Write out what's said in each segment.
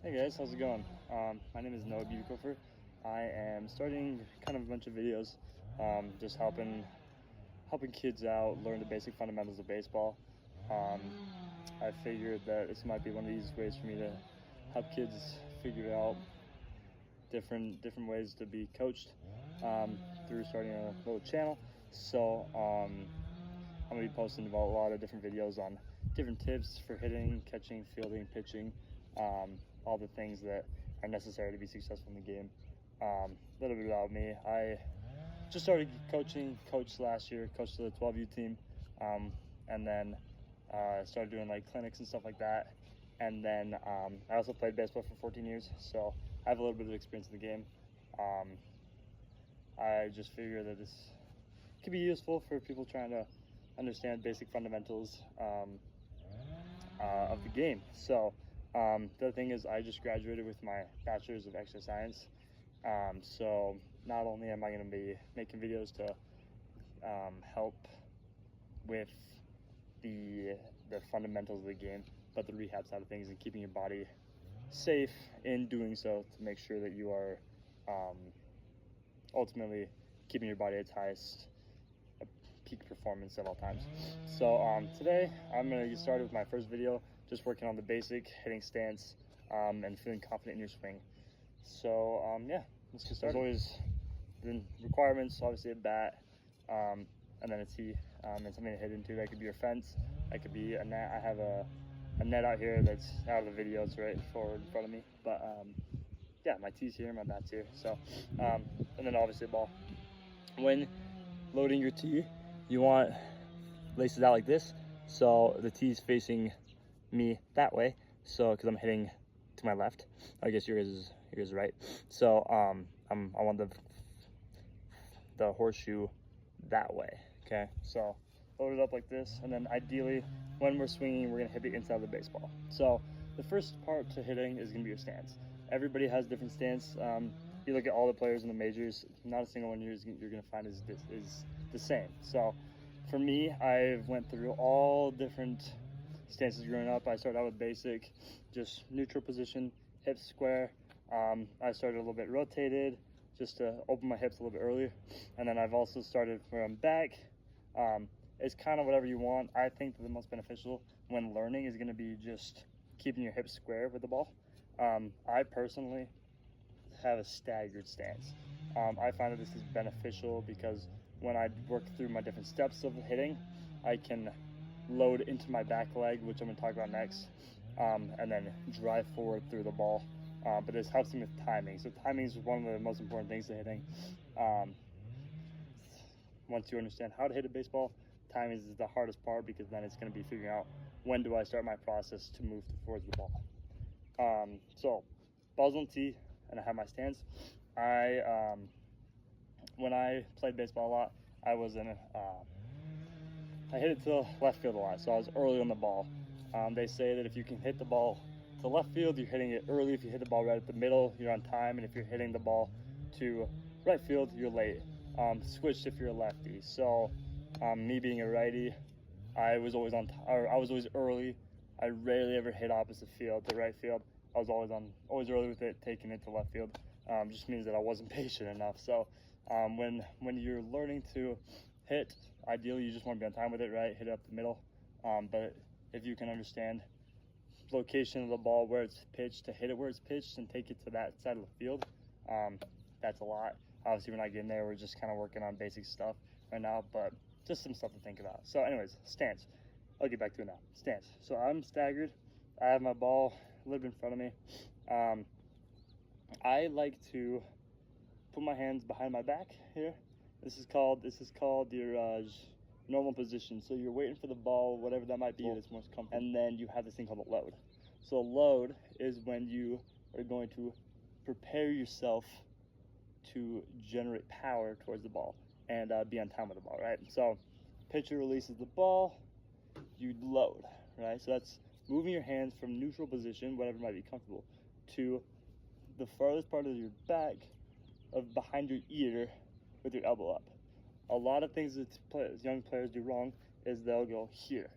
Hey guys, how's it going? My name is Noah Bukofer. I am starting kind of a bunch of videos, just helping kids out learn the basic fundamentals of baseball. I figured that this might be one of the easiest ways for me to help kids figure out different ways to be coached through starting a little channel. So I'm gonna be posting about a lot of different videos on different tips for hitting, catching, fielding, pitching, all the things that are necessary to be successful in the game. A little bit about me. I just started coached last year, coached the 12U team, and then started doing like clinics and stuff like that. And then I also played baseball for 14 years, so I have a little bit of experience in the game. I just figure that this could be useful for people trying to understand basic fundamentals of the game. So the other thing is I just graduated with my bachelor's of exercise science. So not only am I going to be making videos to help with the fundamentals of the game, but the rehab side of things and keeping your body safe in doing so to make sure that you are ultimately keeping your body at its highest peak performance at all times. So today I'm going to get started with my first video, just working on the basic hitting stance and feeling confident in your swing. So yeah, let's get started. There's always the requirements, obviously a bat, and then a tee, and something to hit into. That could be your fence, that could be a net. I have a net out here that's out of the video, it's right forward in front of me, but yeah, my tee's here, my bat's here. So and then obviously a ball. When loading your tee, you want laces out like this, so the tee's facing me that way, so because I'm hitting to my left. I guess yours is right. So I want the horseshoe that way. Okay, so load it up like this, and then ideally when we're swinging, we're gonna hit the inside of the baseball. So the first part to hitting is gonna be your stance. Everybody has different stance. You look at all the players in the majors, not a single one you're gonna find is the same. So for me, I went through all different stances growing up. I started out with basic, just neutral position, hips square. I started a little bit rotated, just to open my hips a little bit earlier. And then I've also started where I'm back. It's kind of whatever you want. I think that the most beneficial when learning is gonna be just keeping your hips square with the ball. I personally have a staggered stance. I find that this is beneficial because when I work through my different steps of hitting, I can load into my back leg, which I'm going to talk about next, and then drive forward through the ball. But this helps me with timing. So timing is one of the most important things to hitting. Once you understand how to hit a baseball, timing is the hardest part, because then it's going to be figuring out when do I start my process to move towards the ball. So ball's on tee, and I have my stance. When I played baseball a lot, I was I hit it to left field a lot, so I was early on the ball. They say that if you can hit the ball to left field, you're hitting it early. If you hit the ball right at the middle, you're on time, and if you're hitting the ball to right field, you're late. Switched if you're a lefty. So me being a righty, I was always early. I rarely ever hit opposite field to right field. I was always early with it, taking it to left field. Just means that I wasn't patient enough. So when you're learning to hit, ideally you just want to be on time with it, right? Hit it up the middle. But if you can understand location of the ball, where it's pitched, to hit it where it's pitched and take it to that side of the field, that's a lot. Obviously we're not getting there, we're just kind of working on basic stuff right now, but just some stuff to think about. So anyways, stance. I'll get back to it now. Stance. So I'm staggered. I have my ball a little bit in front of me. I like to put my hands behind my back here. This is called your normal position. So you're waiting for the ball, whatever that might be, that's most comfortable. And then you have this thing called a load. So a load is when you are going to prepare yourself to generate power towards the ball and be on time with the ball, right? So pitcher releases the ball, you load, right? So that's moving your hands from neutral position, whatever might be comfortable, to the farthest part of your back, of behind your ear, with your elbow up. A lot of things that young players do wrong is they'll go here,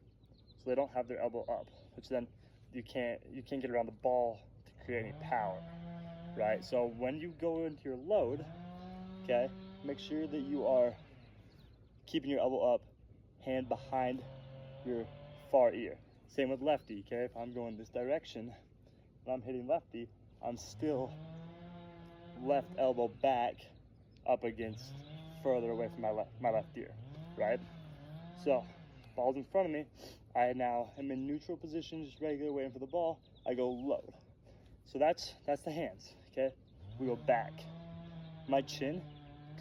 so they don't have their elbow up, which then you can't get around the ball to create any power, right? So when you go into your load, okay, make sure that you are keeping your elbow up, hand behind your far ear. Same with lefty, okay? If I'm going this direction and I'm hitting lefty, I'm still left elbow back up against further away from my left ear, right? So, ball's in front of me. I now am in neutral position, just regular waiting for the ball. I go load. So that's the hands, okay? We go back. My chin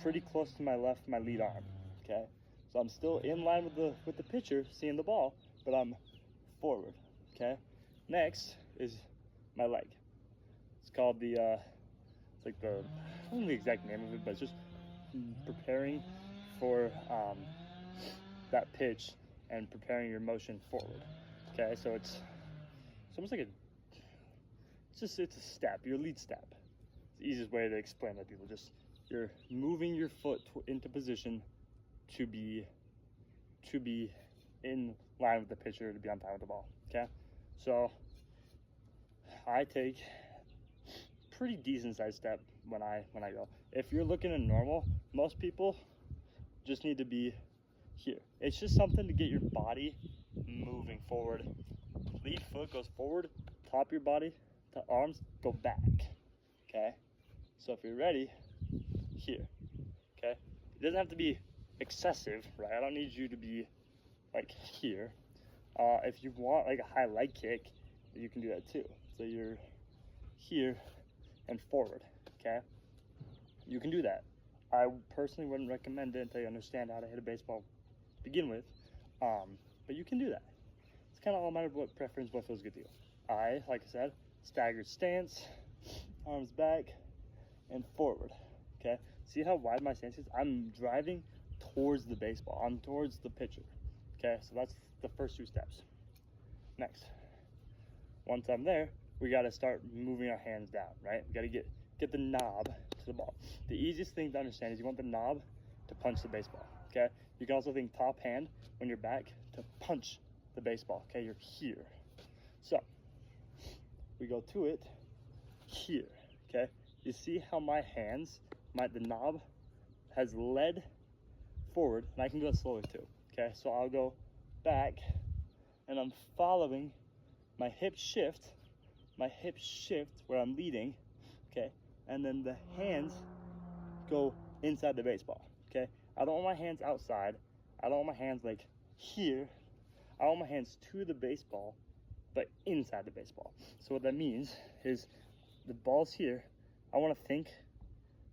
pretty close to my lead arm, okay? So I'm still in line with the pitcher, seeing the ball, but I'm forward, okay? Next is my leg. It's called the, it's like the, I don't know the exact name of it, but it's just preparing for that pitch and preparing your motion forward, okay? So it's almost like it's a step, your lead step. It's the easiest way to explain that to people. Just, you're moving your foot into position to be in line with the pitcher, to be on time with the ball, okay? So I take pretty decent sized step when I go. If you're looking at normal, most people just need to be here. It's just something to get your body moving forward. Lead foot goes forward, top of your body, the arms go back, okay? So if you're ready, here, okay? It doesn't have to be excessive, right? I don't need you to be like here. If you want like a high leg kick, you can do that too. So you're here and forward, okay? You can do that. I personally wouldn't recommend it until you understand how to hit a baseball to begin with, but you can do that. It's kind of all a matter of what preference, what feels good to you. Like I said, staggered stance, arms back and forward, okay? See how wide my stance is? I'm driving towards the baseball. I'm towards the pitcher, okay? So that's the first two steps. Next, once I'm there, we got to start moving our hands down, right? We got to get the knob to the ball. The easiest thing to understand is you want the knob to punch the baseball, okay? You can also think top hand when you're back to punch the baseball, okay? You're here. So we go to it here, okay? You see how my hands, the knob has led forward, and I can go slowly too, okay? So I'll go back, and I'm following my hip shift where I'm leading, okay? And then the hands go inside the baseball, okay? I don't want my hands outside. I don't want my hands like here. I want my hands to the baseball, but inside the baseball. So what that means is the ball's here. I want to think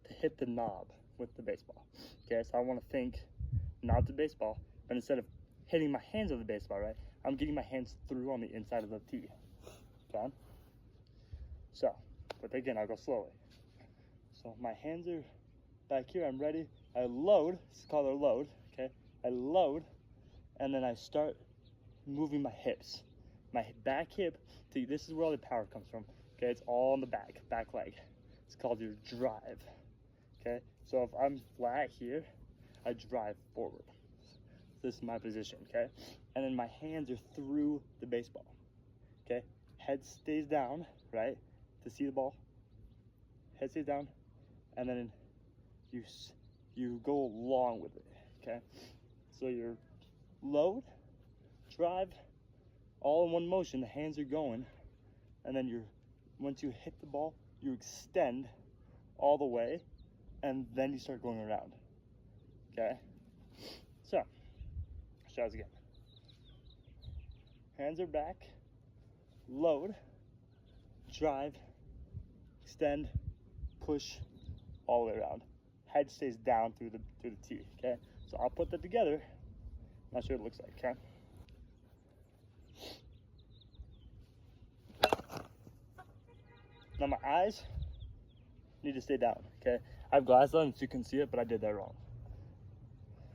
to hit the knob with the baseball, okay? So I want to think knob to baseball, but instead of hitting my hands on the baseball, right, I'm getting my hands through on the inside of the tee, okay? So, but again, I'll go slowly. So my hands are back here, I'm ready. I load, it's called a load, okay? I load, and then I start moving my hips. My back hip, this is where all the power comes from, okay? It's all on the back leg. It's called your drive, okay? So if I'm flat here, I drive forward. This is my position, okay? And then my hands are through the baseball, okay? Head stays down, right? To see the ball. Head stays down, and then you go along with it, okay? So you're load, drive, all in one motion. The hands are going, and then once you hit the ball, you extend all the way, and then you start going around, okay? So, let's try this again. Hands are back, load, drive, extend, push, all the way around. Head stays down through the tee, okay? So I'll put that together, and I'll show you what it looks like, okay? Now my eyes need to stay down, okay? I have glasses on so you can see it, but I did that wrong.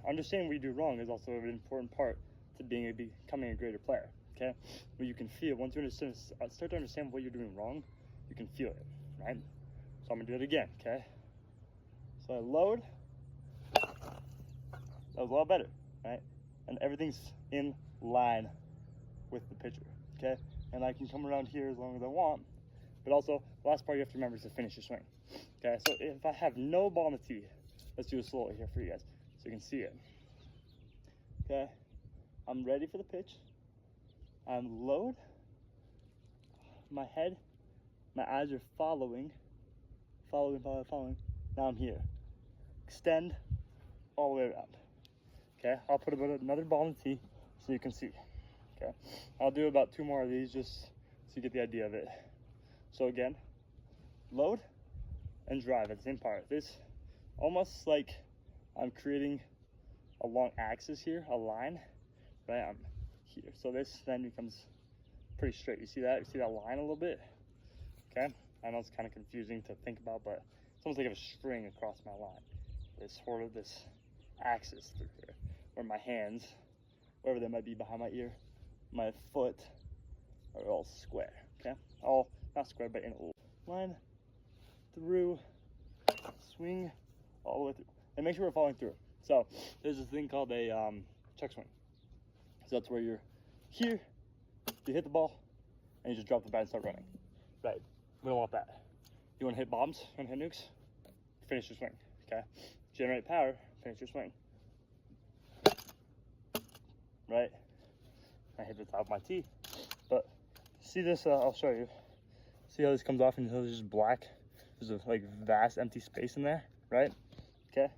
Understanding what you do wrong is also an important part to becoming a greater player, okay? Where you can feel, once you start to understand what you're doing wrong, you can feel it, right? So I'm gonna do it again, okay? So I load, that was a lot better, right? And everything's in line with the pitcher, okay? And I can come around here as long as I want, But also, the last part you have to remember is to finish your swing. Okay, so if I have no ball on the tee, let's do it slowly here for you guys so you can see it. Okay, I'm ready for the pitch. I'm low. My head, my eyes are following. Now I'm here. Extend all the way around. Okay, I'll put another ball on the tee so you can see. Okay, I'll do about 2 more of these just so you get the idea of it. So again, load and drive at the same part. This almost like I'm creating a long axis here, a line, right? I'm here. So this then becomes pretty straight. You see that? You see that line a little bit? Okay, I know it's kind of confusing to think about, but it's almost like I have a string across my line. This axis through here, where my hands, wherever they might be behind my ear, my foot are all square. Okay, all not square, but in a line through, swing all the way through, and make sure we're following through. So there's this thing called a check swing. So that's where you're here, you hit the ball, and you just drop the bat and start running. Right? We don't want that. You want to hit bombs, you want to hit nukes, finish your swing. Okay? Generate power, finish your swing. Right? I hit the top of my tee. But see this, I'll show you. See how this comes off and there's just black? There's a like vast empty space in there, right? Okay?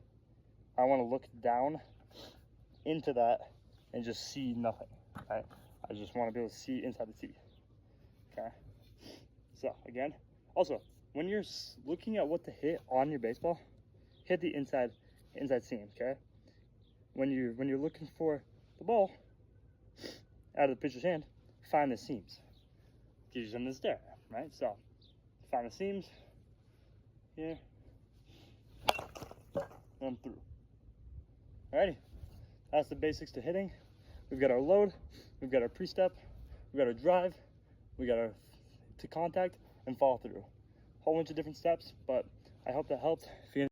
I want to look down into that and just see nothing, right? I just want to be able to see inside the tee. Okay? So again, also, when you're looking at what to hit on your baseball, hit the inside seam, okay? When you're looking for the ball out of the pitcher's hand, find the seams. Gives you something to stare at, right? So find the seams here and through. Alrighty, that's the basics to hitting. We've got our load, we've got our pre-step, we've got our drive, we got our to contact and follow through. Whole bunch of different steps, but I hope that helped. If you